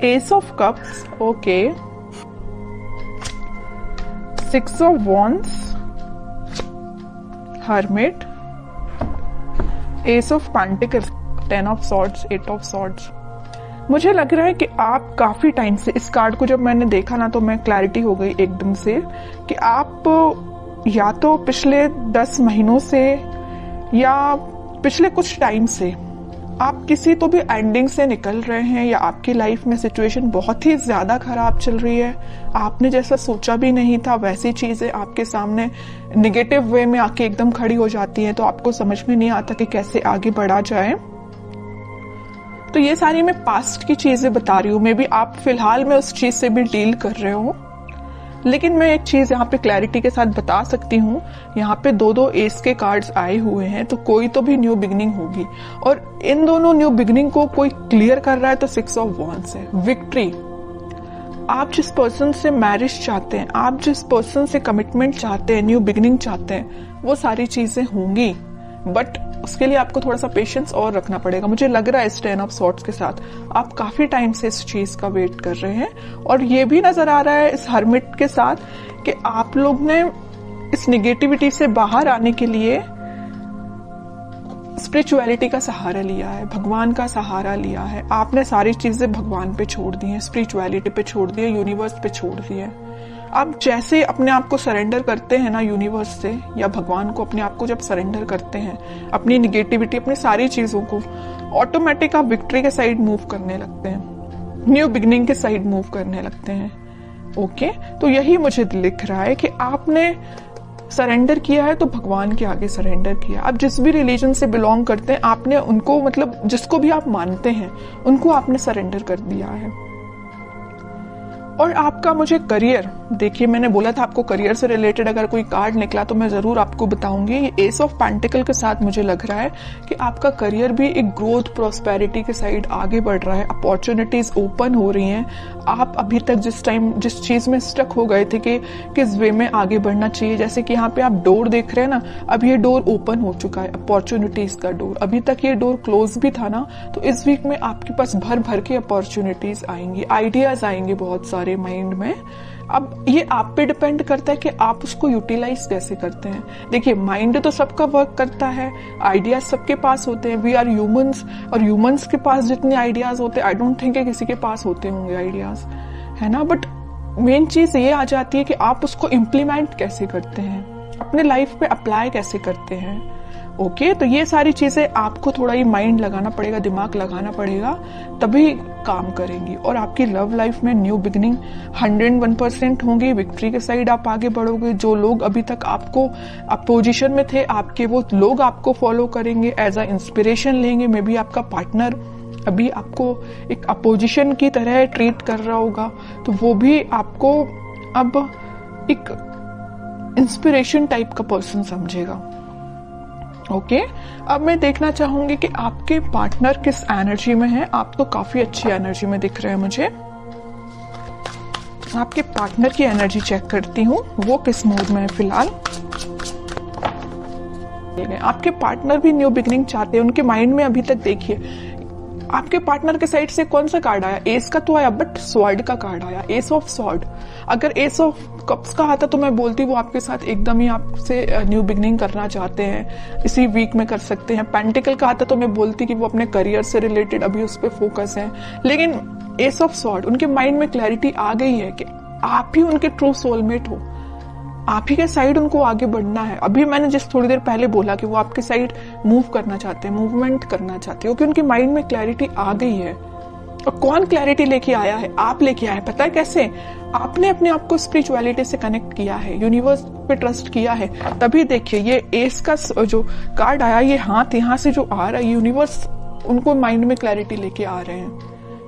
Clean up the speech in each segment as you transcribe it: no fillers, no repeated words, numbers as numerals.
S of cups, okay, 6 of wands, hermit, S of pentacles, 10 of swords, 8 of swords. मुझे लग रहा है कि आप काफी टाइम से, इस कार्ड को जब मैंने देखा ना तो मैं क्लैरिटी हो गई एकदम से कि आप या तो पिछले 10 महीनों से या पिछले कुछ टाइम से आप किसी तो भी एंडिंग से निकल रहे हैं, या आपकी लाइफ में सिचुएशन बहुत ही ज्यादा खराब चल रही है। आपने जैसा सोचा भी नहीं था वैसी चीजें आपके सामने नेगेटिव वे में आके एकदम खड़ी हो जाती हैं, तो आपको समझ में नहीं आता कि कैसे आगे बढ़ा जाए। तो ये सारी मैं पास्ट की चीजें बता रही हूँ, मे बी आप फिलहाल में उस चीज से भी डील कर रहे हो, लेकिन मैं एक चीज यहाँ पे क्लैरिटी के साथ बता सकती हूँ। यहाँ पे 2-2 एस के कार्ड्स आए हुए हैं, तो कोई तो भी न्यू बिगनिंग होगी, और इन दोनों न्यू बिगनिंग को कोई क्लियर कर रहा है तो 6 ऑफ वॉन्ड्स है, विक्ट्री। आप जिस पर्सन से मैरिज चाहते हैं, आप जिस पर्सन से कमिटमेंट चाहते हैं, न्यू बिगनिंग चाहते हैं, वो सारी चीजें होंगी, बट उसके लिए आपको थोड़ा सा पेशेंस और रखना पड़ेगा। मुझे लग रहा है इस 10 ऑफ सॉर्ड्स के साथ आप काफी टाइम से इस चीज का वेट कर रहे हैं, और ये भी नजर आ रहा है इस हर्मिट के साथ कि आप लोग ने इस निगेटिविटी से बाहर आने के लिए स्पिरिचुअलिटी का सहारा लिया है, भगवान का सहारा लिया है। आपने सारी चीजें भगवान पे छोड़ दी हैं, स्पिरिचुअलिटी पे छोड़ दी है, यूनिवर्स पे छोड़ दी है। आप जैसे अपने आप को सरेंडर करते हैं ना यूनिवर्स से या भगवान को, अपने आप को जब सरेंडर करते हैं, अपनी निगेटिविटी, अपनी सारी चीजों को, ऑटोमेटिक आप विक्ट्री के साइड मूव करने लगते हैं, न्यू बिगनिंग के साइड मूव करने लगते हैं। ओके, तो यही मुझे लिख रहा है कि आपने सरेंडर किया है तो भगवान के आगे सरेंडर किया। आप जिस भी रिलीजन से बिलोंग करते हैं, आपने उनको, मतलब जिसको भी आप मानते हैं, उनको आपने सरेंडर कर दिया है। और आपका मुझे करियर, देखिए मैंने बोला था आपको करियर से रिलेटेड अगर कोई कार्ड निकला तो मैं जरूर आपको बताऊंगी। ये एस ऑफ पेंटिकल के साथ मुझे लग रहा है कि आपका करियर भी एक ग्रोथ, प्रॉस्पेरिटी के साइड आगे बढ़ रहा है, अपॉर्चुनिटीज ओपन हो रही हैं। आप अभी तक जिस चीज में स्टक हो गए थे कि किस वे में आगे बढ़ना चाहिए, जैसे कि यहाँ पे आप डोर देख रहे हैं ना, अब ये डोर ओपन हो चुका है, अपॉर्चुनिटीज का डोर। अभी तक ये डोर क्लोज भी था ना, तो इस वीक में आपके पास भर भर के अपॉर्चुनिटीज आएंगी, आइडियाज आएंगे बहुत सारे माइंड में। अब ये आप पे डिपेंड करता है कि आप उसको यूटिलाइज कैसे करते हैं। देखिए माइंड तो सबका वर्क करता है, आइडियाज सबके पास होते हैं, वी आर ह्यूमंस, और ह्यूमंस के पास जितने आइडियाज होते हैं, आई डोंट थिंक किसी के पास होते होंगे आइडियाज, है ना। बट मेन चीज ये आ जाती है कि आप उसको इम्प्लीमेंट कैसे करते हैं, अपने लाइफ पे अप्लाई कैसे करते हैं। ओके, तो ये सारी चीजें आपको थोड़ा ही माइंड लगाना पड़ेगा, दिमाग लगाना पड़ेगा, तभी काम करेंगी। और आपकी लव लाइफ में न्यू बिगनिंग 101% होंगी, विक्ट्री के साइड आप आगे बढ़ोगे। जो लोग अभी तक आपको अपोजिशन में थे, आपके वो लोग आपको फॉलो करेंगे, एज अ इंस्पिरेशन लेंगे। मे बी आपका पार्टनर अभी आपको एक अपोजिशन की तरह ट्रीट कर रहा होगा, तो वो भी आपको अब एक इंस्पिरेशन टाइप का पर्सन समझेगा। ओके, अब मैं देखना चाहूंगी कि आपके पार्टनर किस एनर्जी में है। आप तो काफी अच्छी एनर्जी में दिख रहे हैं मुझे। आपके पार्टनर की एनर्जी चेक करती हूँ, वो किस मूड में है फिलहाल। आपके पार्टनर भी न्यू बिगनिंग चाहते हैं, उनके माइंड में अभी तक देखिए आपके पार्टनर के साइड से कौन सा कार्ड आया, एस का तो आया, बट स्वॉर्ड का कार्ड आया, एस ऑफ स्वॉर्ड। अगर एस ऑफ कप्स का आता तो मैं बोलती वो आपके साथ एकदम ही आपसे न्यू बिगनिंग करना चाहते हैं, इसी वीक में कर सकते हैं। पेंटिकल का आता तो मैं बोलती कि वो अपने करियर से रिलेटेड अभी उस पर फोकस है। लेकिन एस ऑफ स्वॉर्ड, उनके माइंड में क्लैरिटी आ गई है कि आप ही उनके ट्रू सोलमेट हो, आप ही के साइड उनको आगे बढ़ना है। अभी मैंने जिस थोड़ी देर पहले बोला कि वो आपके साइड मूव करना चाहते हैं, मूवमेंट करना चाहते हैं, क्योंकि उनके माइंड में क्लैरिटी आ गई है। और कौन क्लैरिटी लेके आया है? आप लेके आए। पता है कैसे? आपने अपने आप को स्पिरिचुअलिटी से कनेक्ट किया है, यूनिवर्स पे ट्रस्ट किया है। तभी देखिए ये एस का जो कार्ड आया, ये हाथ यहाँ से जो आ रहा है, यूनिवर्स उनको माइंड में क्लैरिटी लेके आ रहे हैं।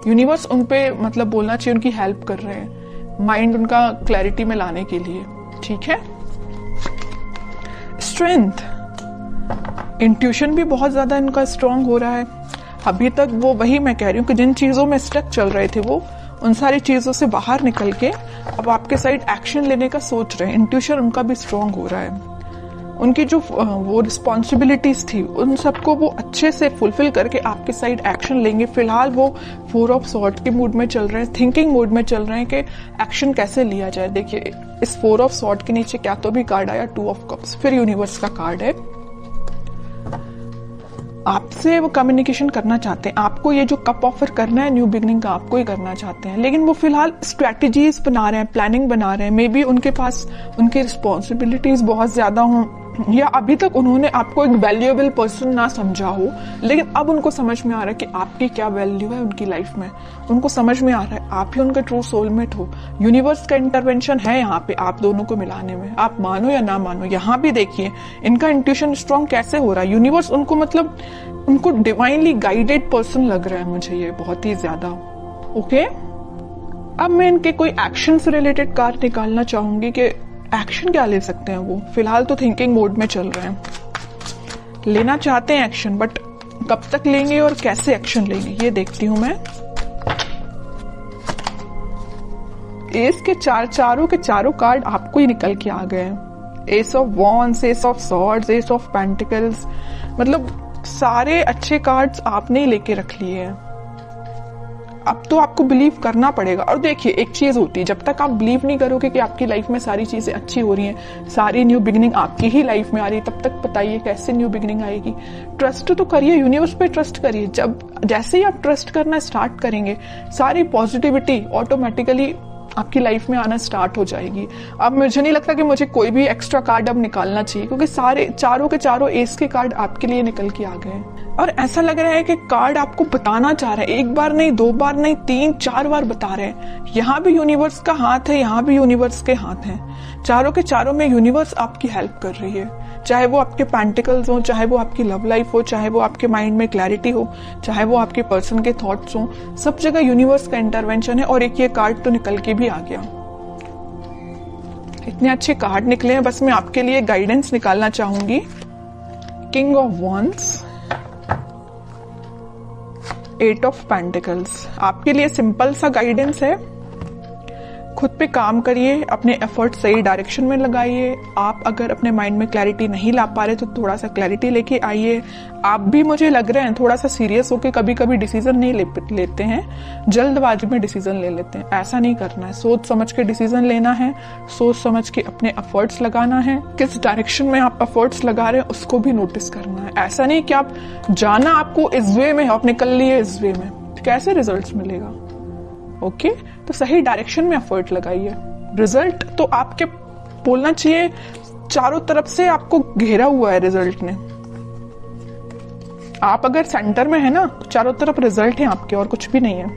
यूनिवर्स उनपे मतलब बोलना चाहिए उनकी हेल्प कर रहे हैं, माइंड उनका क्लैरिटी में लाने के लिए। ठीक है। स्ट्रेंथ, इंट्यूशन भी बहुत ज्यादा इनका स्ट्रांग हो रहा है। अभी तक वो, वही मैं कह रही हूँ कि जिन चीजों में स्टक चल रहे थे वो उन सारी चीजों से बाहर निकल के अब आपके साइड एक्शन लेने का सोच रहे हैं। इंट्यूशन उनका भी स्ट्रांग हो रहा है। उनकी जो वो रिस्पॉन्सिबिलिटीज थी उन सबको वो अच्छे से फुलफिल करके आपके साइड एक्शन लेंगे। फिलहाल वो 4 ऑफ सॉर्ड के मूड में चल रहे हैं, थिंकिंग मूड में चल रहे हैं कि एक्शन कैसे लिया जाए। देखिए इस 4 ऑफ सॉर्ड के नीचे क्या तो भी कार्ड आया 2 ऑफ कप्स, फिर यूनिवर्स का कार्ड है। आपसे वो कम्युनिकेशन करना चाहते हैं, आपको ये जो कप ऑफर करना है न्यू बिगनिंग का आपको ही करना चाहते हैं, लेकिन वो फिलहाल स्ट्रैटेजीज बना रहे हैं, प्लानिंग बना रहे हैं। मे बी उनके पास उनकी रिस्पॉन्सिबिलिटीज बहुत ज्यादा हों, या अभी तक उन्होंने आपको एक वैल्यूएबल पर्सन ना समझा हो, लेकिन अब उनको समझ में आ रहा है कि आपकी क्या वैल्यू है उनकी लाइफ में। उनको समझ में आ रहा है आप ही उनका ट्रू सोलमेट हो। यूनिवर्स का इंटरवेंशन है यहाँ पे आप दोनों को मिलाने में, आप मानो या ना मानो। यहाँ भी देखिए इनका इंट्यूशन स्ट्रांग कैसे हो रहा है। यूनिवर्स उनको मतलब उनको डिवाइनली गाइडेड पर्सन लग रहा है मुझे ये बहुत ही ज्यादा। ओके, अब मैं इनके कोई एक्शन से रिलेटेड कार्ड निकालना चाहूंगी कि एक्शन क्या ले सकते हैं वो। फिलहाल तो थिंकिंग मोड में चल रहे हैं, लेना चाहते हैं एक्शन, बट कब तक लेंगे और कैसे एक्शन लेंगे ये देखती हूं मैं। एस के चारों के चारों कार्ड आपको ही निकल के आ गए हैं। S of wands, S of swords, S of pentacles, मतलब सारे अच्छे कार्ड्स आपने ही लेके रख लिए हैं। अब तो आपको बिलीव करना पड़ेगा। और देखिए एक चीज होती है, जब तक आप बिलीव नहीं करोगे कि आपकी लाइफ में सारी चीजें अच्छी हो रही हैं, सारी न्यू बिगिनिंग आपकी ही लाइफ में आ रही है, तब तक बताइए कैसे न्यू बिगिनिंग आएगी। ट्रस्ट तो करिए, यूनिवर्स पे ट्रस्ट करिए। जब जैसे ही आप ट्रस्ट करना स्टार्ट करेंगे सारी पॉजिटिविटी ऑटोमेटिकली आपकी लाइफ में आना स्टार्ट हो जाएगी। अब मुझे नहीं लगता कि मुझे कोई भी एक्स्ट्रा कार्ड अब निकालना चाहिए, क्योंकि सारे चारों के चारों एस के कार्ड आपके लिए निकल के आ गए हैं। और ऐसा लग रहा है कि कार्ड आपको बताना चाह रहे हैं, एक बार नहीं, 2 बार नहीं, 3-4 बार बता रहे हैं। यहाँ भी यूनिवर्स का हाथ है, यहाँ भी यूनिवर्स के हाथ हैं। चारों के चारों में यूनिवर्स आपकी हेल्प कर रही है, चाहे वो आपके पेंटिकल्स हो, चाहे वो आपकी लव लाइफ हो, चाहे वो आपके माइंड में क्लैरिटी हो, चाहे वो आपके पर्सन के थॉट्स हो, सब जगह यूनिवर्स का इंटरवेंशन है। और एक ये कार्ड तो निकल के भी आ गया। इतने अच्छे कार्ड निकले हैं, बस मैं आपके लिए गाइडेंस निकालना चाहूंगी। King of wands, 8 of pentacles, आपके लिए सिंपल सा गाइडेंस है। खुद पे काम करिए, अपने एफर्ट सही डायरेक्शन में लगाइए। आप अगर अपने माइंड में क्लैरिटी नहीं ला पा रहे तो थोड़ा सा क्लैरिटी लेके आइए। आप भी मुझे लग रहे हैं थोड़ा सा सीरियस होके कभी कभी डिसीजन नहीं लेते हैं, जल्दबाजी में डिसीजन ले लेते हैं। ऐसा नहीं करना है, सोच समझ के डिसीजन लेना है, सोच समझ के अपने एफर्ट्स लगाना है। किस डायरेक्शन में आप एफर्ट्स लगा रहे हैं उसको भी नोटिस करना है। ऐसा नहीं कि आप जाना आपको इस वे में, आप निकल लिए इस वे में, कैसे रिजल्ट्स मिलेगा। ओके, तो सही डायरेक्शन में एफर्ट लगाइए। रिजल्ट तो आपके बोलना चाहिए चारों तरफ से आपको घेरा हुआ है रिजल्ट ने। आप अगर सेंटर में है ना, चारों तरफ रिजल्ट है आपके और कुछ भी नहीं है।